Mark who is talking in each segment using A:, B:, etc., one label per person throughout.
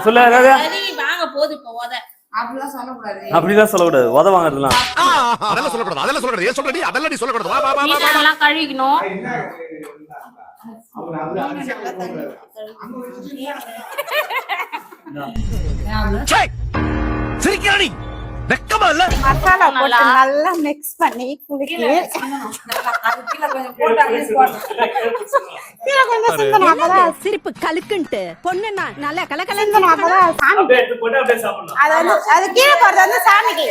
A: சொல்லு
B: வாங்க போது இப்ப உத
C: அப்படிலாம் சொல்லக்கூடாது.
A: அப்படிதான் சொல்லக்கூடாது. உத வாங்குறதுலாம்
D: அதெல்லாம் சொல்லக்கூடாது. அதெல்லாம் சொல்லக்கூடாது. ஏன் சொல்றடி? அதெல்லாம் நீ சொல்லக்கூடாது. வா வா வா வா.
B: மீனெல்லாம் கழுவிக்கணும்.
D: சிரிக்கிறானி வெக்கமா இல்ல?
E: மசாலா போட்டு நல்லா மிக்ஸ் பண்ணி குலுக்கி கீழே கொஞ்சம் சிந்தனை அப்பதான்
F: சிரிப்பு கலுக்குன்ட்டு பொண்ணுன்னா நல்லா கலக்கல
E: அப்பதான் சாமி அது வந்து அது கீழே போறது வந்து சாமிக்கு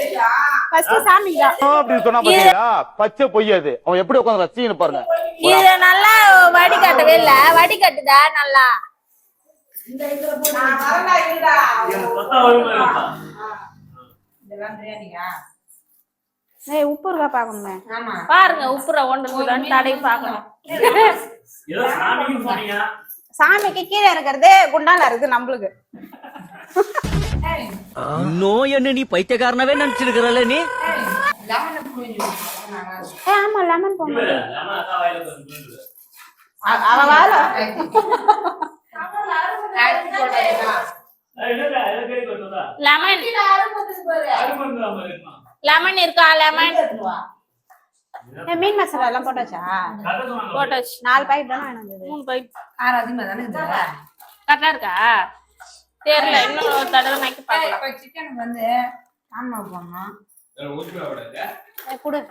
E: ஃபர்ஸ்ட் சாமிக்கு தான்.
G: அப்படி சொன்னா பாத்தீங்களா? பச்சை பொய்யாது. அவன் எப்படி உட்கார்ந்து ரசின்னு பாருங்க.
B: இது நல்லா வடிகட்டவே இல்ல, வடிகட்டுதா நல்லா.
E: உப்பு இருக்கா பாக்கணுமே.
B: பாருங்க உப்புற ஒன்று தடவை பாக்கணும்.
E: சாமிக்கு கீழே இருக்கிறது குண்டால இருக்கு நம்மளுக்கு.
H: இன்னும் என்ன நீ பைத்தியக்காரனவே நினைச்சிருக்கிறல்ல நீ?
E: ஆமா லெமன் போடணும். அவ வாழ
B: லெமன் லெமன் இருக்கா? லெமன்
E: மீன் மசாலா எல்லாம் போட்டாச்சா?
B: போட்டாச்சு.
E: 4 பாக்கெட் தானே வேணும்.
B: 3 பாக்கெட்
C: காரம் அதிகமா தானே இருக்குது.
B: கரெக்டா இருக்கா? தெரியல, இன்னும் ஒரு தடவை நக்கி பார்க்கலாம்.
C: இப்ப சிக்கனுக்கு வந்து ஆமா போடணும்.
E: குடு.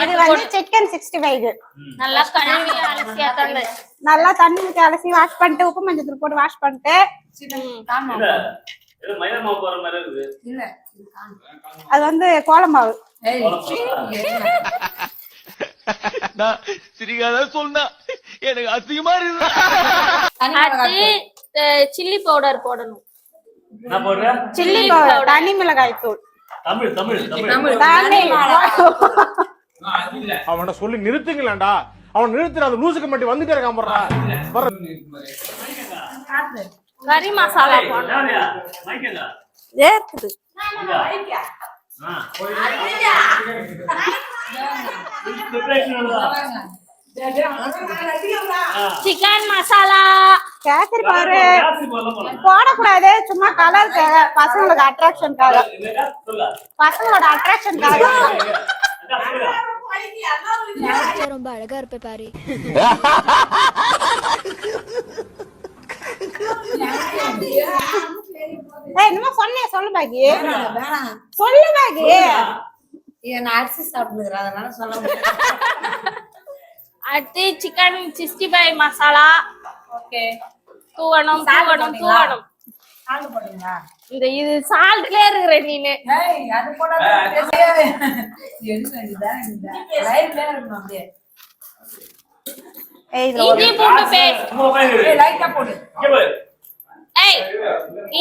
E: இது வந்து சிக்கன் 65.
B: நல்லா கழுவி அலசி அத்தந்து
E: நல்லா தண்ணி ஊத்தி அலசி வாஷ் பண்ணிட்டு உப்பு மஞ்சள் போட்டு வாஷ் பண்ணிட்டு
C: இல்ல
E: அது வந்து கோலம் மாவு.
D: சிரிக்காத சொன்னா எனக்கு அசிங்கமா இருக்கு.
B: அது சில்லி பவுடர் போடணும்.
E: சில்லி பவுடர், தனி மிளகாய் தூள்.
G: அவனை சொல்லி நிறுத்துங்களேன்டா. அவன் நிறுத்துற அந்த லூசுக்கு மட்டும் வந்துட்டே இருக்கான் போறா.
B: கறி மசாலா போடணும். ஏத்துது சிக்கன் மசாலா கேசரி பாரு போடக்கூடாது, சும்மா கலருக்காக, பசங்களோட அட்ராக்ஷனுக்காக, பசங்களோட அட்ராக்ஷனுக்காக.
F: ரொம்ப அழகா இருப்ப பாரு.
E: என்னமோ சொன்னேன், சொல்லு பாக்கி. சொல்லு பாக்கி.
C: நான் அரிசி சாப்பிடுறேன் அதனால சொல்ல முடியாது.
B: அடுத்து சிக்கன் 65 மசாலா. ஓகே, தூவணும் தூவணும் தூவணும்.
C: சால்ட் போடுங்களா?
B: இந்த இது சால்ட்லயே இருக்கிற நீனு.
C: அது போடாத லைவ்ல இருக்கணும் அப்படியே.
B: இஞ்சி பூண்டு பேஸ்ட்
C: லைட்டா போடு.
B: ஏய்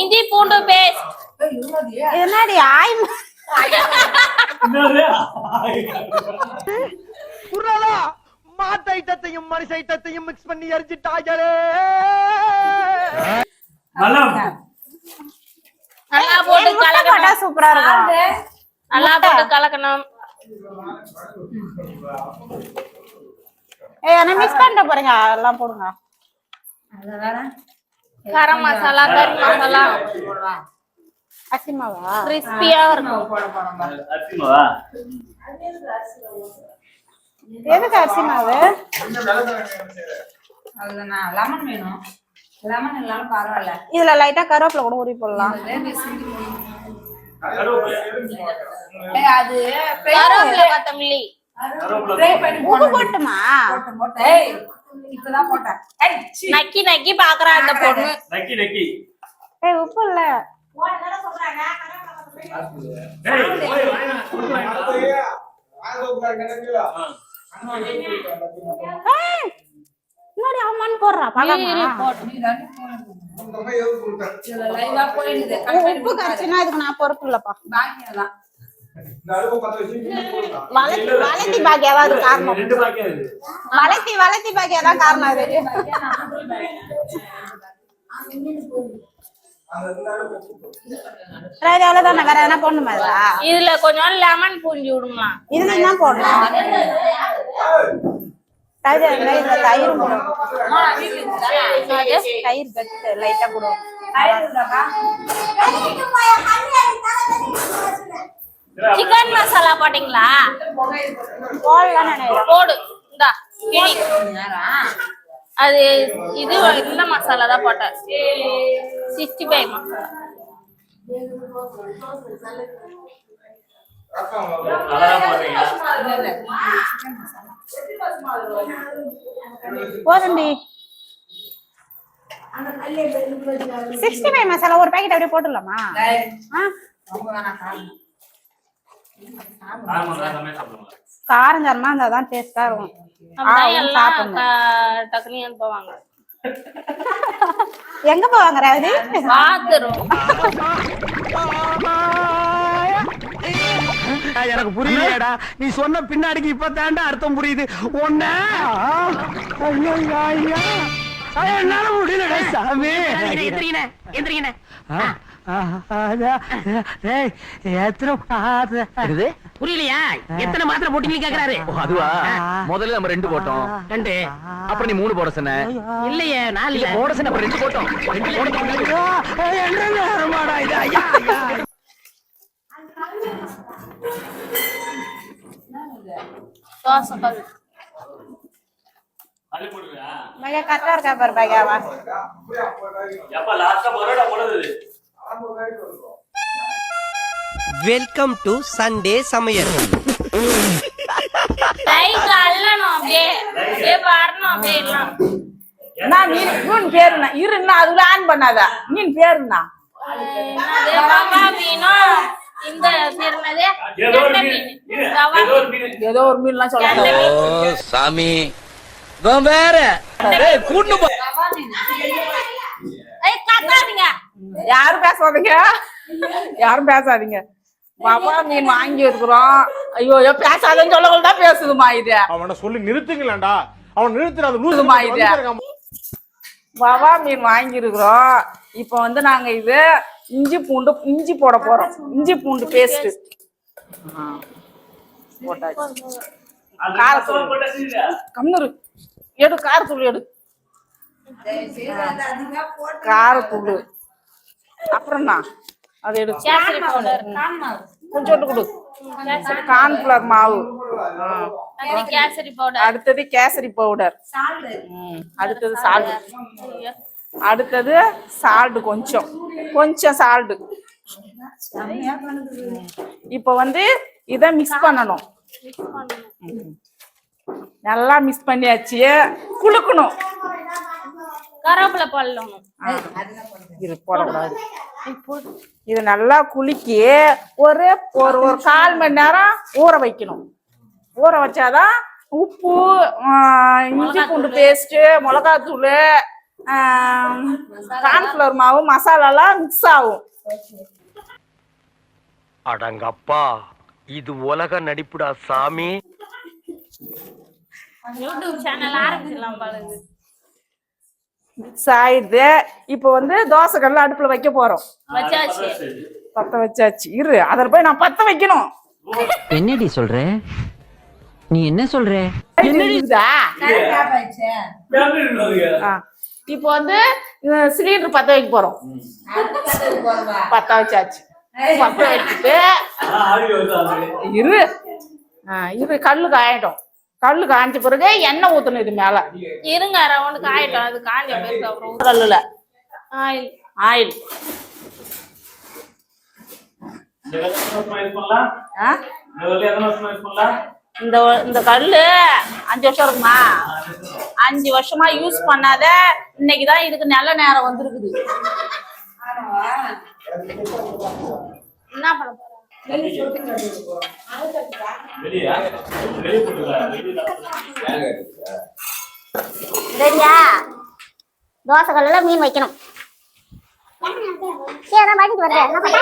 B: இஞ்சி பூண்டு பேஸ்ட்.
E: என்னடி ஆய்
D: குறளா மாட்டு ஐட்டத்தையும் மனுஷ ஐட்டத்தையும் மிக்ஸ் பண்ணி எரிஞ்சிட்டாங்களே.
B: நல்லா போட்டு கலக்கணும்.
E: சூப்பரா இருக்கும்.
B: நல்லா போட்டு கலக்கணும்.
E: நான் மிஸ் பண்ணிட்ட பாருங்க, எல்லாம் போடுங்க.
B: கரம் மசாலா, கறி மசாலா,
E: அரிசிமாவா
B: கிறிஸ்பியா இருக்கும்.
E: எதுக்கு அரிசிமாவு?
C: அதுதான் லெமன் வேணும். லெமன் இல்லாம பரவாயில்ல.
E: இதுல லைட்டா கருவேப்பிலை கூட ஊறி போடலாம்.
C: அது
B: கருவேப்பிலை, கொத்தமல்லி
E: உப்பு போட்டுமா?
C: இப்பதான் போட்டேன்.
B: நக்கி நக்கி பாக்குறா அந்த பொண்ணு.
E: உப்பு இல்ல. முன்னாடி அம்மான்னு போடுறா உப்பு கரைச்சுன்னா இதுக்கு நான் பொறுப்பு இல்லப்பா. வளர்த்தி பாக்கியாதான் அது காரணம். வளர்த்தி பாக்கியாதான் காரணம். அது அவ்வளவுதானே, வேற என்ன போடணுமா?
B: இதுல கொஞ்சம் லெமன் பூஞ்சி விடுமா?
E: இதுல என்ன போடணும்? தயிர் போடும். தயிர் கட்டு லைட்டா போடுவோம்.
B: சிக்கன் மசாலா போட்டீங்களா?
E: போடலாம் நினைக்கிறேன்.
B: போடு. இந்தா கிளி. அது இது இந்த மசாலா தான் போட்டேன். 65 மசாலா.
E: போதுண்டி. 65 மசாலா ஒரு பாக்கெட் அப்படியே போட்டுடலாமா? காரம் சாரமா இருந்தாதான் டேஸ்டா இருக்கும்.
B: டக்குனு போவாங்க.
E: எங்க போவாங்க ராவதி?
B: பாத்துரும்.
D: எனக்கு புரியலையாடா, நீ சொன்ன பின்னாடிக்கு இப்பதான்டா அர்த்தம் புரியுது. ஒன்ன என்னால முடியலடா சாமி.
H: புரியலையா? எத்தனை மாத்திரை போட்டீங்க கேக்குறாரு.
I: அதுவா, முதல்ல நம்ம 2 போட்டோம்.
H: 2.
I: அப்புறம் நீ 3 போட சொன்ன.
H: இல்லையே 4
I: இல்ல போட சொன்ன, அப்புறம் 2 போட்டோம். 2 போட்டோம்.
B: தோசைக்கல்.
E: மகா கரெக்டா இருக்கா பாரு பகாவா.
J: வெல்கம் டு சண்டே சமையல்.
B: லைட் அல்லணும் அப்படியே. அப்படியே வரணும் அப்படியே எல்லாம்.
E: நான் மீன் பேருனா இருன்னா அதுல ஆன் பண்ணாத. மீன் பேருனா
B: கவா மீனும் இந்த பேருனதே கெண்டை மீன். கவா மீன்.
E: ஏதோ ஒரு மீன்லாம் சொல்றாங்க.
H: ஓ சாமி வேற கூட்டு போ.
B: ஏய் கத்தாதீங்க.
E: யாரும் பேசாதீங்க, யாரும் பேசாதீங்க. பாப்பா மீன் வாங்கி இருக்கிறோம். ஐயோ பேசாதன்னு சொல்லக்கூட தான் பேசுதுமா இது.
G: அவனை சொல்லி நிறுத்துங்களேன்டா. அவன் நிறுத்துறாது
E: லூசுமா இது. பாபா மீன் வாங்கி இருக்கிறோம். இப்ப வந்து நாங்க இது இஞ்சி போட போறோம். இஞ்சி பூண்டு பேஸ்ட் போட்டாச்சு. காரத்தூள் கம்னூர் எடு, காரத்தூள் எடு, காரத்தூள். அப்புறம் தான் அது எடு.
B: கேசரி பவுடர்.
E: கொஞ்சோண்டு கொடு. கார்ன்ஃபிளவர் மாவு.
B: கேசரி பவுடர்.
E: அடுத்தது கேசரி பவுடர். அடுத்தது சால்ட். அடுத்தது சால்ட், கொஞ்சம் சால்ட். இப்ப வந்து இத மிக்ஸ் பண்ணணும். நல்லா மிக்ஸ் பண்ணியாச்சு. குலுக்கணும்.
B: கருவேப்பிலை போடணும்.
E: இது போடக்கூடாது. இது நல்லா குலுக்கி ஒரு 1/4 மணி நேரம் ஊற வைக்கணும். ஊற வச்சாதான் உப்பு, இஞ்சி பூண்டு பேஸ்ட், மிளகாத்தூள், கார்ன்ஃபிளவர் மாவு, மசாலாலாம் மிக்ஸ் ஆகும்.
J: அடங்கப்பா, இது உலக நடிப்புடா சாமி.
B: யூடியூப் சேனல் ஆரம்பிச்சிடலாம் பாருங்க.
E: மிக்ஸ் ஆயிடுது. இப்ப வந்து தோசை கல்ல அடுப்புல வைக்க போறோம்.
B: வச்சாச்சு.
E: பத்த வச்சாச்சு. இரு, அதில் போய் நான் பத்த வைக்கணும்.
H: என்னடி சொல்ற? நீ என்ன சொல்ற?
E: இப்போ வந்து சிலிண்டர் பத்த வைக்க போறோம். பத்த வச்சாச்சு. பத்த வச்சுட்டு இரு கல்லு காயட்டும். கல்லு காய்ஞ்ச பிறகு எண்ணெய் ஊத்தணும். இது மேல
B: இருங்க, ரவுண்டு காயட்டும். அது காஞ்ச பிறகு அப்புறம்
E: கல்லுல
B: ஆயில்.
E: ஆயில். இந்த கல்லு 5 வருஷம் இருக்குமா? 5 வருஷமா யூஸ் பண்ணாத. இன்னைக்குதான் இதுக்கு நல்ல நேரம் வந்திருக்குது.
B: என்ன பண்ண போறோம்?
C: ரெடியா? தோசை கல்லுல மீன் வைக்கணும். சரி, நான் வாங்கிட்டு வரேன். என்ன பண்ண?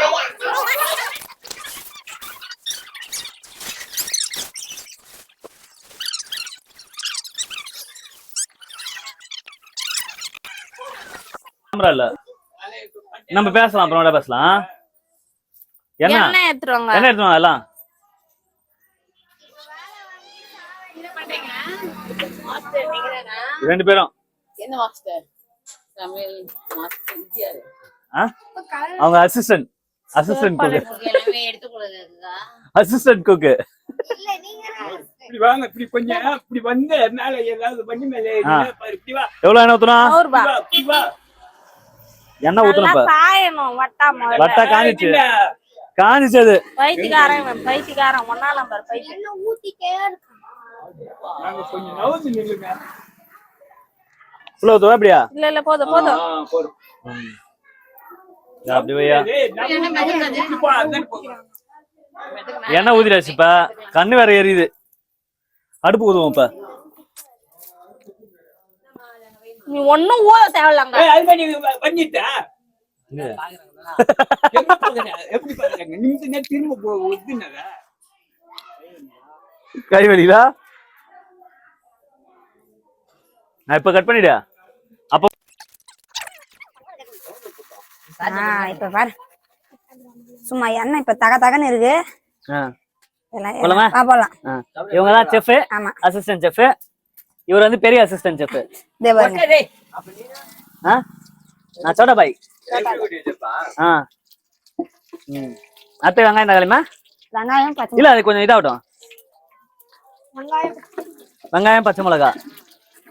A: இல்ல நம்ம பேசலாம், அப்புறம் பேசலாம். என்ன
B: எடுத்துருவாங்க?
A: என்ன எடுத்துருவாங்க எல்லாம்? ரெண்டு பேரும்
B: என்ன மாஸ்டர் சமையல் மாஸ்டர் இந்தியாரு
A: அவங்க அசிஸ்டன்ட் குக்
C: எல்லாமே எடுத்துக்கூடாதுக்கா.
A: Assistant cook.
D: இப்படி வாங்க, இப்படி கொஞ்சம் இப்படி வந்து மேல ஏதாவது பண்ணி மேல இப்படி வா,
A: எவ்வளவு எண்ணெய் ஊத்தணும்?
B: 100 ரூபாய்.
D: இப்படி வா.
A: எண்ணெய் ஊத்தணும். இப்ப
B: காயணும் வட்டா முதல்ல.
A: வட்டா காஞ்சிச்சு அது.
B: பைத்தியக்காரன் ஒன்னா நம்பர் பைத்தியம்.
C: ஊத்திட்டே இருக்கு.
D: நாங்க கொஞ்சம் நவுந்து நில்லுங்க.
A: உள்ள ஊத்துவா அப்படியா?
B: இல்ல போதும் போதும்.
D: போதும்.
A: அப்படி வையா.
D: ஏய், நம்ம இப்படி போ, அதான் போதும்.
A: எண்ணெய் ஊத்திடாச்சு. இப்ப கண்ணு வேற எரியுது. அடுப்பு ஊதுவோம் இப்ப.
B: நீ ஒண்ணும் ஊத தேவையில்லாங்க.
D: ஏய், அது பண்ணி பண்ணிட்டா எப்படி பாருங்க நிமிஷம் திரும்ப ஒதுனத
A: கை வலிதா? நான் இப்ப கட் பண்ணிடு. அப்ப
C: இப்ப பாரு சும்மா எண்ணெய் இப்ப தகன்னு இருக்கு.
A: போலாமா?
C: போலாம்.
A: இவங்க தான் செஃப்,
C: ஆமா.
A: Assistant chef. இவர் வந்து பெரிய அசிஸ்டன்ட் செஃப். நான் சோட்டா பாய். அத்தை வெங்காயம் தக்காளிமா?
C: வெங்காயம் பச்சை
A: இல்ல அது கொஞ்சம் இதாகட்டும். வெங்காயம் பச்சை மிளகா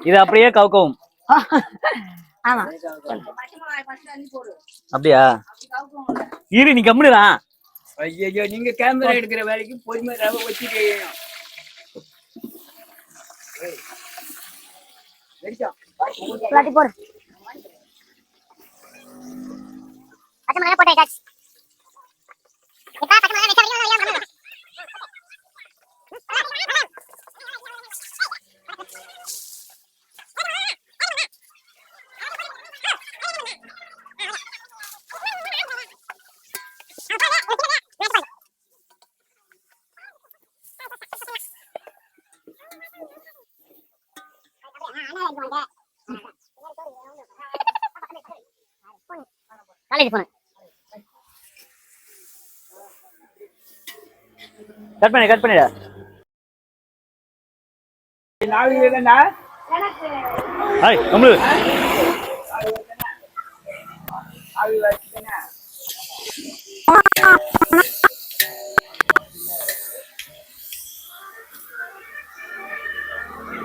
A: இது அப்படியே கவுக்கவும்.
C: ஆமா.
A: அப்படியா? இரு நீ கம்முனுடா.
D: ஐயோ, நீங்க கேமரா எடுக்கிற வேலைக்கு பொறுமை ரவ வச்சுட்டு
C: போடு. பச்சை மிளகாய் போட்டாச்சு.
A: கட் பண்ணிடா. ஹாய் கம்முனு.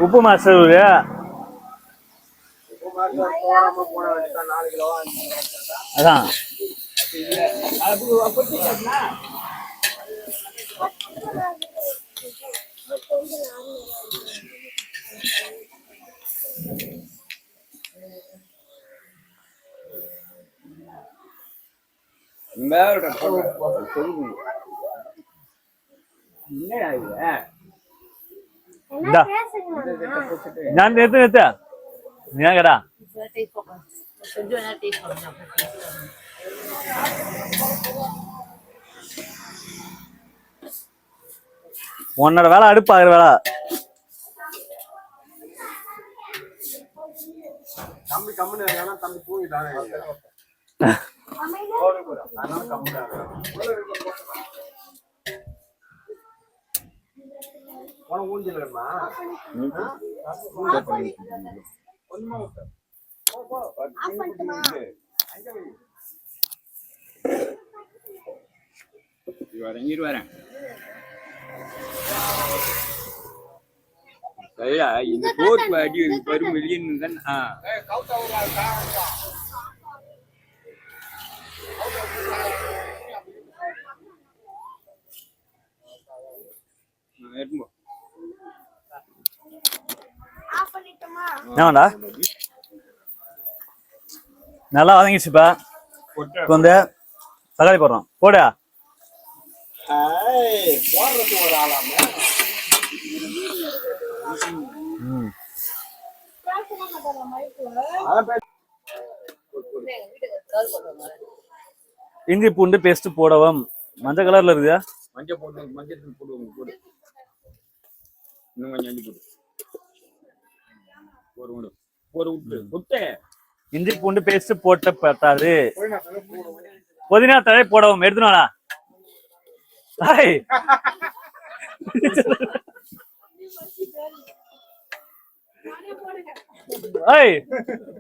A: உப்பு மாஸ்டர் அதான் ഞാൻ നേരത്തെ ഞാൻ കേടാ உன்னோட வேலை அடுப்பு ஆகுற வேலை.
G: தம்பி கம்முன்னு தம்பி தூங்கிட்டாங்க. ஊஞ்சல்
D: வரேன். சரியா? இந்த போட்டு அடி வரும் வெளியின்னு தான்.
A: என்னடா நல்லா வதங்கிச்சுப்பா. இப்போ வந்து தக்காளி போடுறோம். போடா.
G: போடுறது ஒரு ஆளாம
A: இஞ்சி பூண்டு பேஸ்ட் போடவும். மஞ்சள் கலர்ல இருக்குதா?
D: மஞ்சள் தூள் போடுவோம். போடு இன்னும் கொஞ்சம் அஞ்சு போடு விட்டு
A: இஞ்சி பூண்டு பேஸ்ட் போட்ட பத்தாது. புதினா தழை போடவும். எடுத்துனாடா. ஏய்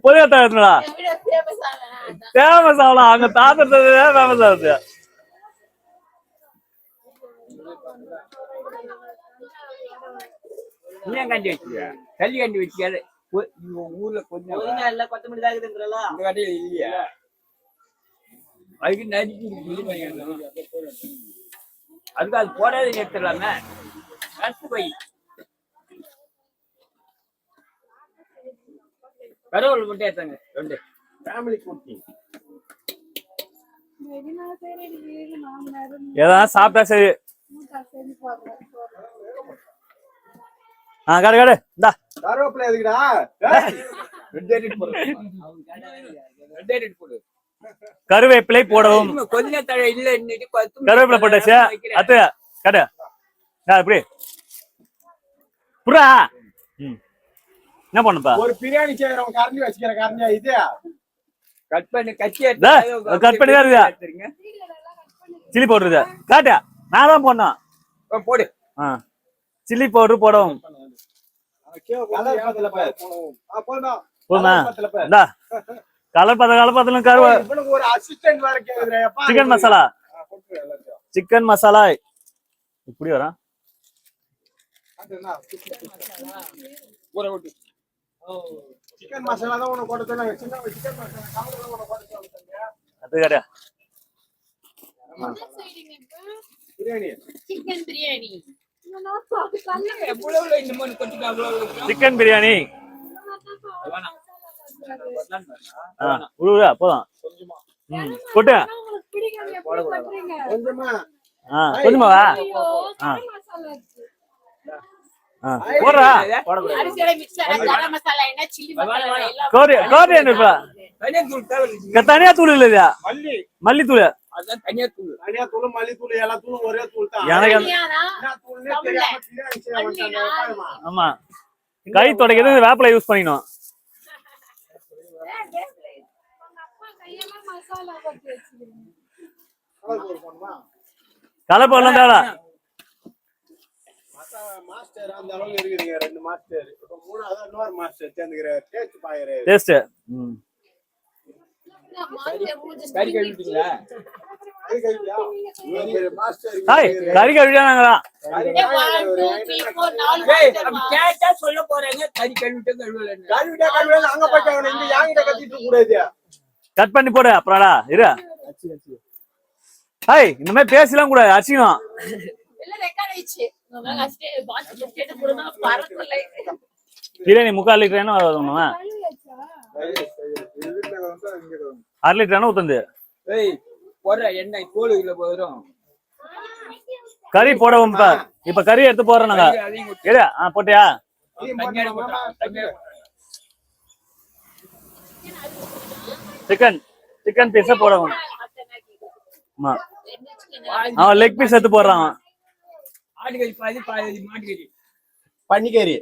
A: புதினா தழை எடுத்துடா ஃபேமஸ் ஆகலாம் அங்க தாத்தது ஃபேமஸ் ஆகுது.
D: ஏன் கண்டி வச்சியா தள்ளி கண்டி வச்சியாரு ஊர்ல கொஞ்சம்
H: கொத்தமல்லி தான் இருக்குதுங்கறல
D: இந்த கடையில இல்லையா அதுக்கு நடிச்சு அதுக்கு அது போடாத எடுத்துடலாமே போய் கடவுள் மட்டும் ஏத்தாங்க ரெண்டு ஃபேமிலி குக்கிங்
A: ஏதாவது சாப்பிட்டா சரி. காடு காடு இந்தா
G: கருவேப்பிலை எதுக்குடா
D: ரெண்டு எடிட் போடு ரெண்டு எடிட் போடு
A: கருவேப்பிலை போடவும்.
D: கொஞ்ச தழை இல்ல
A: கருவேப்பிலை போட்டாச்சு அத்து கடு இப்படி புறா. என்ன பண்ணுப்பா
G: ஒரு பிரியாணி செய்யறவங்க கரண்டி வச்சுக்கிற கரண்டியா இது
D: கட் பண்ணி கச்சி
A: கட் பண்ணி தான் இருக்குதா சில்லி பவுடர் காட்டு நான் தான் போடணும்.
D: போடு
A: சில்லி பவுடர் போடவும்.
G: கலர் பத்தல பாரு
A: போதுமா இந்தா கலர் பத்தல கருவா.
G: இவனுக்கு ஒரு அசிஸ்டன்ட் வேற கேக்குறே அப்பா.
A: சிக்கன் மசாலா சிக்கன் மசாலா இப்படி வரா
D: ஊற விட்டு
G: சிக்கன் மசாலா தான் உனக்கு போட்டு தந்தாங்க. சின்ன சிக்கன் மசாலா கலர் தான் உனக்கு போட்டு தந்தாங்க.
A: அது கடை
G: பிரியாணி
B: சிக்கன் பிரியாணி
D: எவ்வளவு இந்த மாதிரி கொட்டிட்டு அவ்வளவு
A: சிக்கன் பிரியாணி உழுவுதா போதும் போட்டு
G: கொஞ்சமா
A: கொஞ்சமாவா போடுறா
B: கரம் மசாலா என்ன சில்லி மசாலா எல்லாம்
A: கோரியன் இருப்பா
D: தனியா தூள் தேவை
A: தனியா தூள் இல்லையா
G: மல்லி
A: மல்லித்தூள்
D: அதான் தனியா தூள்
G: மல்லித்தூள் எல்லா தூளும் ஒரே தூள் தான்.
A: எனக்கு
G: என்ன தூள்னே தெரியாம பிரியாணி செய்ய மாட்டாங்க.
A: ஆமா கை துடைக்கிறது வேப்பிலை யூஸ் பண்ணிக்கணும். கலர் போடலாம் தேவை
G: மாஸ்டர் அந்த அளவுக்கு இருக்குதுங்க. ரெண்டு மாஸ்டர் இப்ப மூணாவது இன்னொரு மாஸ்டர் சேர்ந்துக்கிற டேஸ்ட் பாக்குறாரு.
A: டேஸ்ட்
D: கறி கழுவிட்டீங்களா
G: மாஸ்டர்
A: ஹாய் கறி கழுவிட்டாங்களா
D: கேட்டா சொல்ல போறாங்க கறி கழுவிட்டு கழுவலன்னு
G: கழுவிட்டா கழுவிட்டா அங்க போயிட்டு அவனை இங்க யாங்கிட்ட கத்திட்டு கூடாது.
A: கட் பண்ணி போடு அப்புறம்டா இரு. ஹாய் இந்த மாதிரி பேசலாம் கூடாது அடிச்சுக்கணும். பிரியாணி 3/4 லிட்டர் அரை லிட்டர் ஊத்தந்து
D: போடுற எண்ணெய் கோழுல போயிடும்.
A: கறி போடவும் இப்ப கறி எடுத்து போடுறோம் நாங்க. இரு போட்டியா சிக்கன் பீஸ போடவும். அவன் லெக் பீஸ் எடுத்து போடுறான்.
D: ஆட்டுக்கறி பாதி பாதி மாட்டுக்கறி
G: பன்னிக்கறி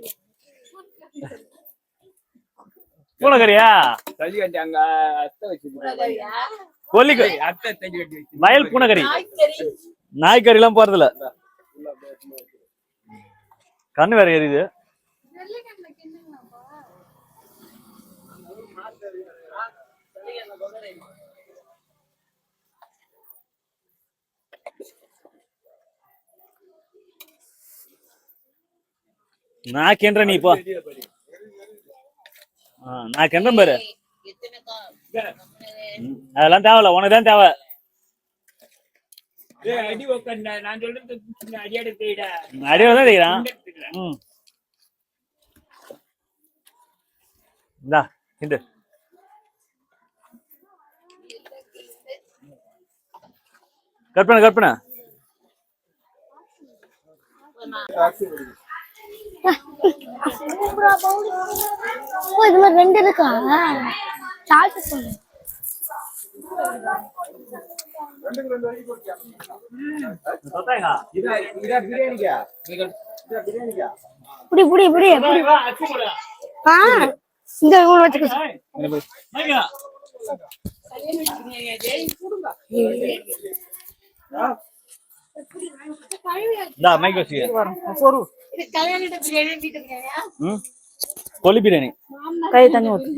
A: பூனைக்கறியா
D: தள்ளி கட்டி அங்க அத்தை வச்சிருக்காங்க.
A: கொல்லிக்கறி
D: அத்தை தள்ளி கட்டி வச்சு
A: வயல் பூனைக்கறி நாய்க்கறி எல்லாம் போறது இல்ல. கண்ணு வேற எரியுது. நான் கேன்ற நீ போ. நான் கேன்றேன் பாரு. அதெல்லாம் தேவையில்ல உனக்கு தான் தேவை.
D: அடி உட்காண்டா நான் சொல்றது அடியாட தேடா
A: அடியோட தான் செய்யறான். இந்தா இந்த கற்பனை
F: இதுல 2 இருக்கா சால்ட் சொல்லு. புடி இந்த வச்சுக்க.
A: கோழி பிரியாணி,
E: கை தண்ணி ஊத்து.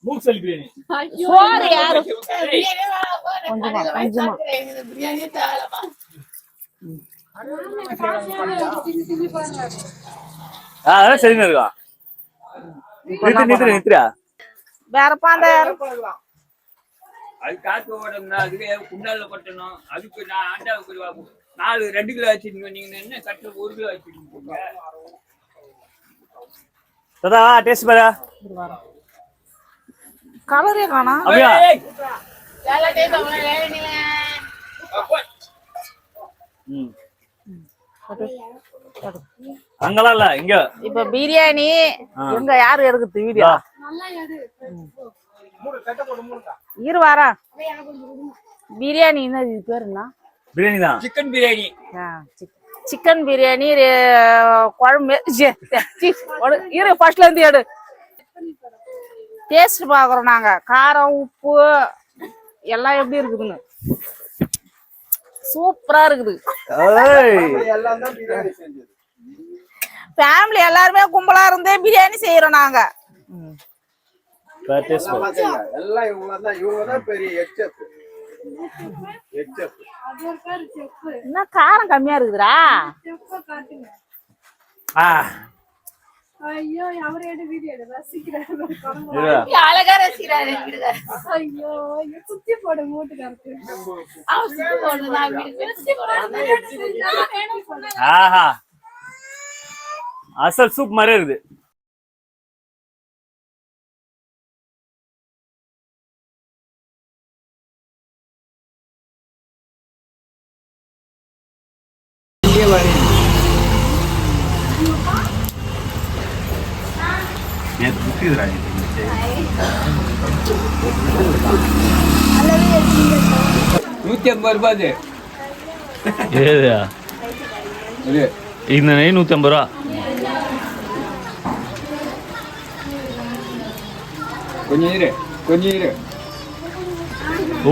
A: மூக்கு சளி பிரியாணி.
E: சோறு யாரு கொஞ்சமா கொஞ்சமா.
A: அதெல்லாம் சரிங்க இருக்கா. நித்ரா
E: வேறப்பா அந்த
D: அது காத்து ஓடணும்னா அதுக்கு குண்டால கொட்டணும். அதுக்கு நான் ஆண்டாவுக்கு 2 கிலோ வச்சிருக்கீங்க. நீங்க என்ன கட்டு 1 கிலோ வச்சிருக்கீங்க.
A: தாத்தா டேஸ்ட் பாரு.
E: கலரே காணா.
A: அப்படியா? அங்கலாம் இல்ல இங்க.
E: இப்ப பிரியாணி எங்க யாரு எடுக்குது வீடியோ? இரு வாரா. பிரியாணி என்ன இது பேர் என்ன?
A: பிரியாணி தான்.
D: சிக்கன் பிரியாணி.
E: சிக்கன் பிரியாணி குழம்பு. இரு ஃபர்ஸ்ட்ல இருந்து எடு. டேஸ்ட் பாக்குறோம் நாங்க. காரம் உப்பு எல்லாம் எப்படி இருக்குதுன்னு. சூப்பரா இருக்குது. ஃபேமிலி எல்லாருமே கும்பலா இருந்தே பிரியாணி செய்யறோம் நாங்க.
G: எல்லாம் இவங்கதான் பெரிய எச்எஃப்.
E: என்ன காரம் கம்மியா இருக்குதுடா.
F: ஐயோ அவரே வீடியோ ரசிக்கிறாரு.
C: அழகா ரசிக்கிறாரு.
F: ஐயோ சுத்தி போடு மூட்டுக்காரருக்கு.
C: அவன் சுத்தி போடுறான்.
A: ஆஹா அசல் சூப் மாதிரி இருக்குது.
G: நேற்று புக்கிதுரா
D: 150 ரூபாய்.
A: ஏதா இந்த நெய் 150 ரூபா.
D: கொஞ்சம் இரு.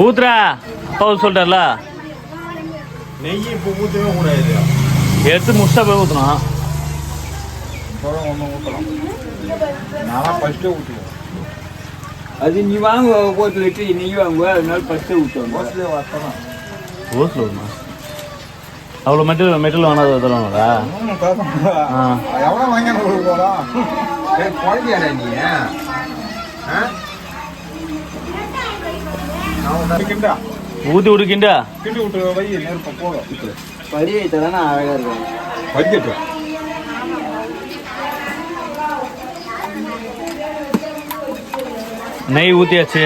A: ஊத்துறா. அப்பா சொல்லிட்டார்ல
G: நெய் இப்போ ஊற்றவே கூடாது.
A: எடுத்து முஸ்டா போய் ஊற்றணும்.
G: ஒன்றும் ஊற்றலாம். நான் ஃபர்ஸ்ட்டே ஊற்றுவேன்.
D: அது நீ வாங்க 1 லிட்டர் நெய் வாங்குவ. அதனால ஃபர்ஸ்ட்டே ஊற்றுவாங்க.
G: ஃபர்ஸ்ட்லேயே வார்த்தலாம்.
A: ஓஸ்ல வருமா? அவ்வளோ மெட்டல் வேணாத தருவாங்களா?
G: எவ்வளோ வாங்கி போகலாம். குழந்தையாடா நீ?
A: ஊத்தி விடுக்கிண்டா
G: கிண்டி விட்டு வை. நெருப்ப போதும்.
H: பறி வைத்தாதானே அழகா இருக்கும்.
G: வைக்கட்டு
A: நெய் ஊத்தியாச்சு.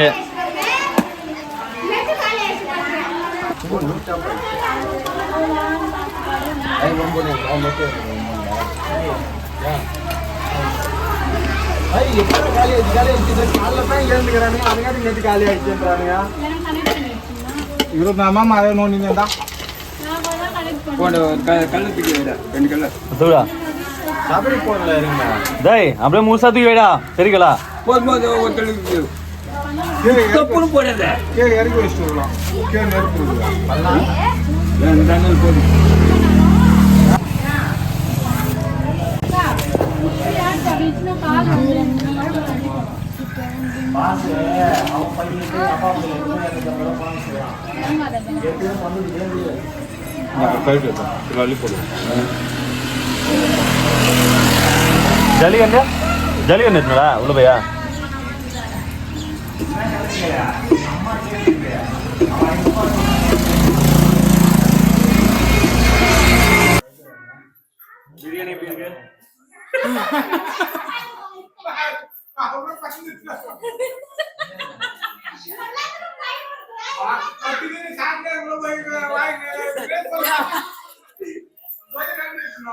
G: மாமா அதை நோண்டிங்க தான்
D: கள்ளத்துக்கு 2 கல்ல
G: சபரி போடல இருங்க.
A: டேய் அப்படியே முழுசாத்துக்கு வைடா. சரிங்களா?
D: போது ஒருத்தருக்கு தப்புன்னு போடாத.
G: இறக்கி வச்சுட்டு வரலாம். நெருப்பு
D: போதும்.
A: ஜலிகண்டா ஜலிகண்டா உள்ள போயா? பிரியாணி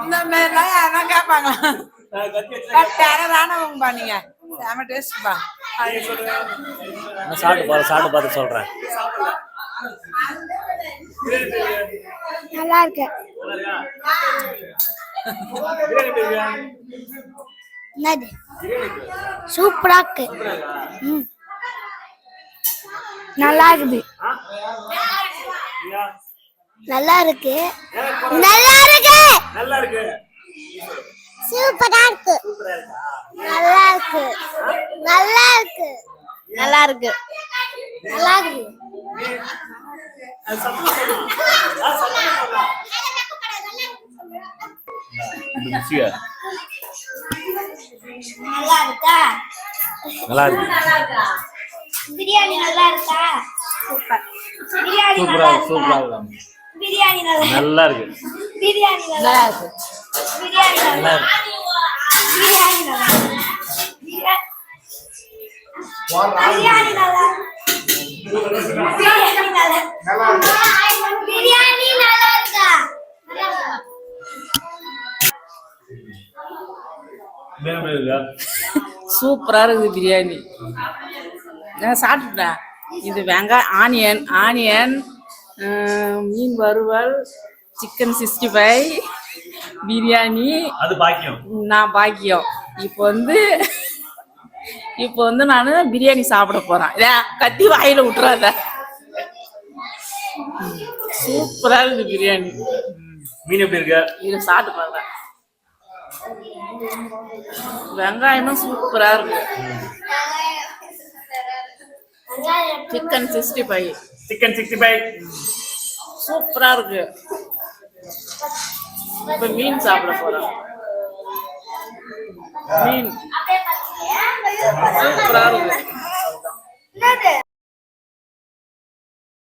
C: இந்த மாதிரிலாம் யாரா கேட்பாங்களா? நீங்க செம டேஸ்ட்பா.
A: சாப்பிட்டு பார்த்து சொல்றேன்.
F: நல்லா இருக்கு. என்னது சூப்பரா இருக்கு. நல்லா இருக்குது. நல்லா இருக்கு. நல்லா இருக்கு. சூப்பரா இருக்கு நல்லா இருக்கு நல்லா இருக்கு
B: நல்லா இருக்கு
F: நல்லா இருக்கு
A: இந்த ருசியா
F: நல்லா இருக்கா
A: நல்லா இருக்கு.
F: பிரியாணி நல்லா இருக்கா சூப்பர் பிரியாணி
A: சூப்பரா
F: நல்லா
A: இருக்கு.
F: இருக்கா
A: சூப்பரா இருக்கு.
F: பிரியாணி நல்லா
A: நல்லா இருக்கு.
F: பிரியாணி நல்லா இருக்கு பிரியாணி நல்லா இருக்கு பிரியாணி நல்லா இருக்கு பிரியாணி நல்லா பிரியாணி நல்லா இருக்கா
A: எப்படி இருக்கா?
E: சூப்பரா இருக்குது பிரியாணி. நான் சாப்பிட்டுட்டேன். இது வெங்காயம் ஆனியன் மீன் வறுவல், சிக்கன் 65, பிரியாணி.
A: அது பாக்கியம்.
E: நான் பாக்கியம். இப்போ வந்து நான் பிரியாணி சாப்பிட போறேன். கத்தி வாயில விட்டுறாத. சூப்பரா இருக்குது பிரியாணி.
A: மீன் எப்படி இருக்கு?
E: இதை சாப்பிட்டு பாருங்க. வெங்காயமும் சூப்பரா இருக்கு. சிக்கன் 65
A: சிக்கன் 65
E: சூப்பரா இருக்கு. இப்ப மீன் சாப்பிட போறோம். மீன் சூப்பரா இருக்கு.